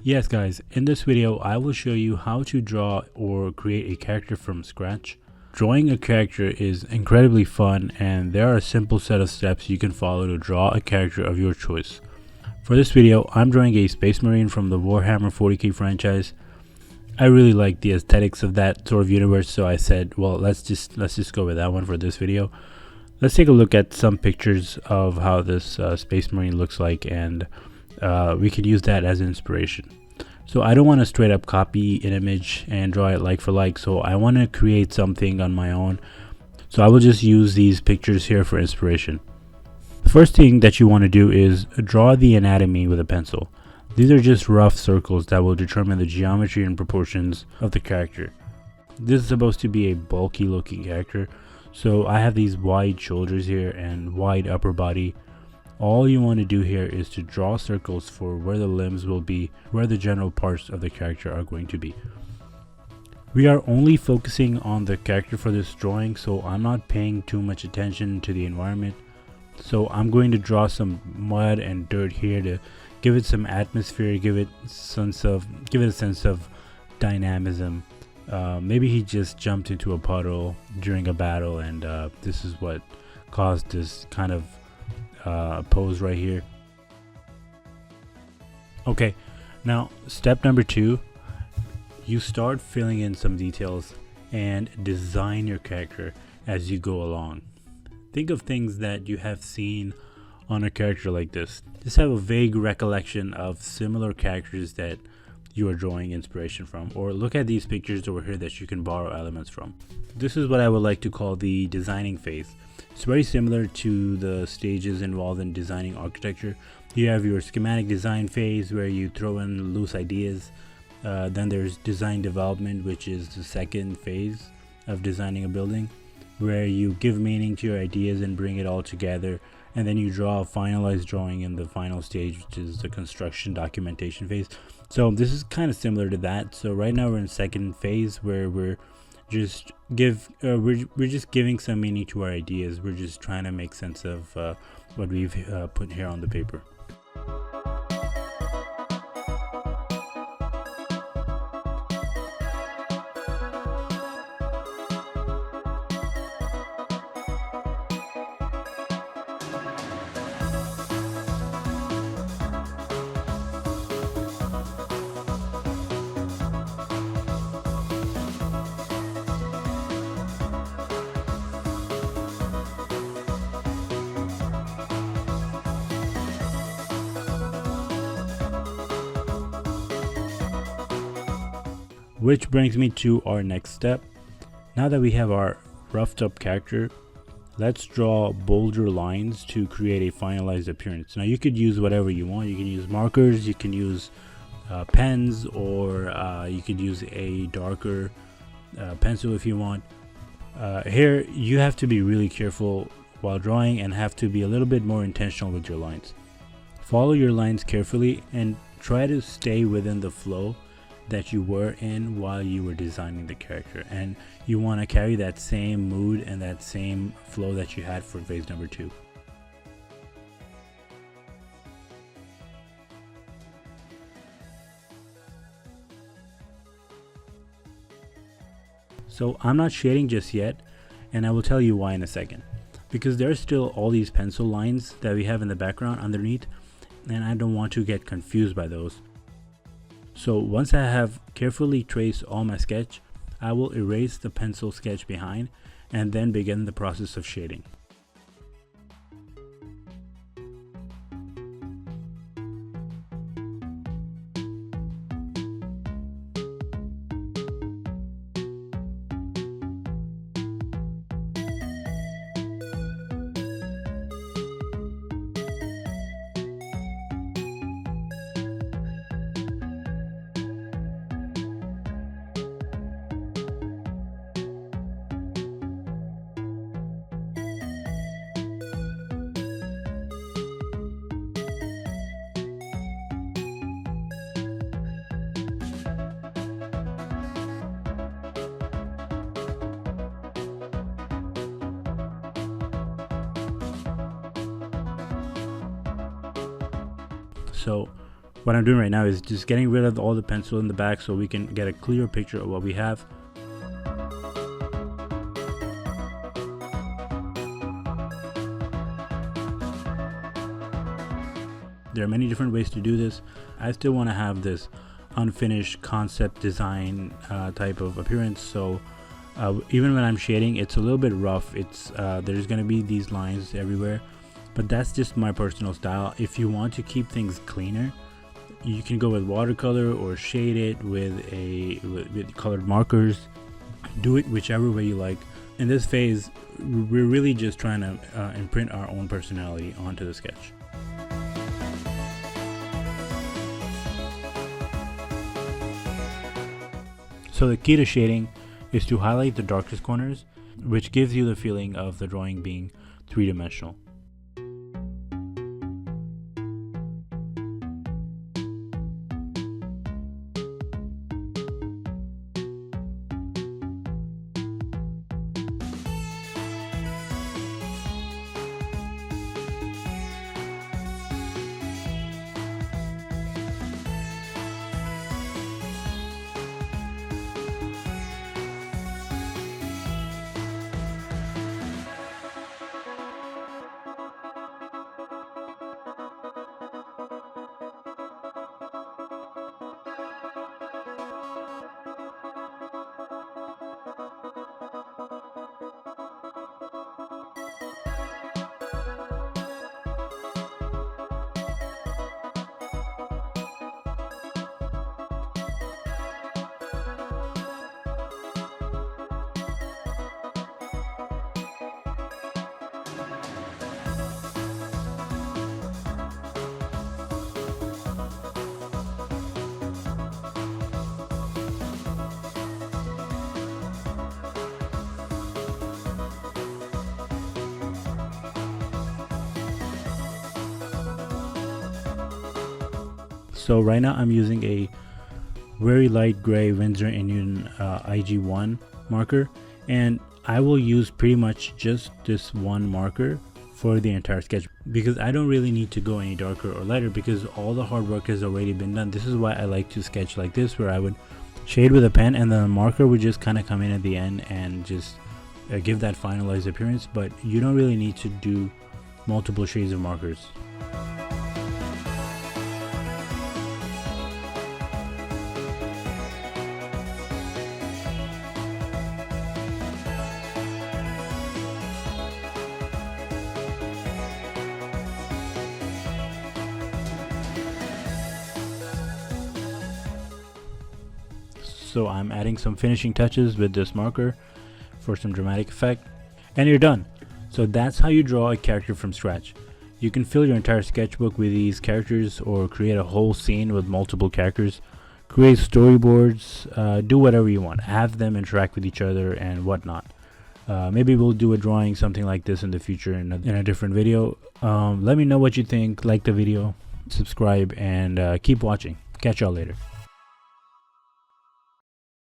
Yes guys, in this video I will show you how to draw or create a character from scratch. Drawing a character is incredibly fun and there are a simple set of steps you can follow to draw a character of your choice. For this video I'm drawing a Space Marine from the Warhammer 40k franchise. I really like the aesthetics of that sort of universe, so I said, well, let's just go with that one for this video. Let's take a look at some pictures of how this Space Marine looks like, and we could use that as inspiration. So I don't want to straight up copy an image and draw it like for like, so I want to create something on my own. So I will just use these pictures here for inspiration. The first thing that you want to do is draw the anatomy with a pencil. These are just rough circles that will determine the geometry and proportions of the character. This is supposed to be a bulky looking character, so I have these wide shoulders here and wide upper body. All you want to do here is to draw circles for where the limbs will be, where the general parts of the character are going to be. We are only focusing on the character for this drawing, so I'm not paying too much attention to the environment. So I'm going to draw some mud and dirt here to give it some atmosphere, give it a sense of dynamism. Maybe he just jumped into a puddle during a battle, and this is what caused this kind of pose right here. Okay, now step number 2, you start filling in some details and design your character as you go along. Think of things that you have seen on a character like this. Just have a vague recollection of similar characters that you are drawing inspiration from, or look at these pictures over here that you can borrow elements from. This is what I would like to call the designing phase. It's very similar to the stages involved in designing architecture. You have your schematic design phase where you throw in loose ideas. Then there's design development, which is the second phase of designing a building, where you give meaning to your ideas and bring it all together. And then you draw a finalized drawing in the final stage, which is the construction documentation phase. So this is kind of similar to that. So right now we're in second phase, where we're just giving some meaning to our ideas. We're just trying to make sense of what we've put here on the paper. Which brings me to our next step. Now that we have our roughed up character, let's draw bolder lines to create a finalized appearance. Now you could use whatever you want. You can use markers, you can use pens, or you could use a darker pencil if you want. Here you have to be really careful while drawing and have to be a little bit more intentional with your lines. Follow your lines carefully and try to stay within the flow that you were in while you were designing the character, and you want to carry that same mood and that same flow that you had for phase number 2. So I'm not shading just yet, and I will tell you why in a second, because there's still all these pencil lines that we have in the background underneath, and I don't want to get confused by those. So once I have carefully traced all my sketch, I will erase the pencil sketch behind and then begin the process of shading. So What I'm doing right now is just getting rid of all the pencil in the back so we can get a clear picture of what we have. There are many different ways to do this. I still want to have this unfinished concept design type of appearance, so even when I'm shading, it's a little bit rough. It's there's going to be these lines everywhere, but that's just my personal style. If you want to keep things cleaner, you can go with watercolor or shade it with colored markers. Do it whichever way you like. In this phase, we're really just trying to imprint our own personality onto the sketch. So the key to shading is to highlight the darkest corners, which gives you the feeling of the drawing being three-dimensional. So right now I'm using a very light gray Winsor & Newton IG1 marker, and I will use pretty much just this one marker for the entire sketch because I don't really need to go any darker or lighter because all the hard work has already been done. This is why I like to sketch like this, where I would shade with a pen and the marker would just kind of come in at the end and just give that finalized appearance, but you don't really need to do multiple shades of markers. So I'm adding some finishing touches with this marker for some dramatic effect, and you're done. So that's how you draw a character from scratch. You can fill your entire sketchbook with these characters or create a whole scene with multiple characters, create storyboards, do whatever you want, have them interact with each other and whatnot. Maybe we'll do a drawing something like this in the future in a different video. Let me know what you think, like the video, subscribe, and keep watching. Catch y'all later.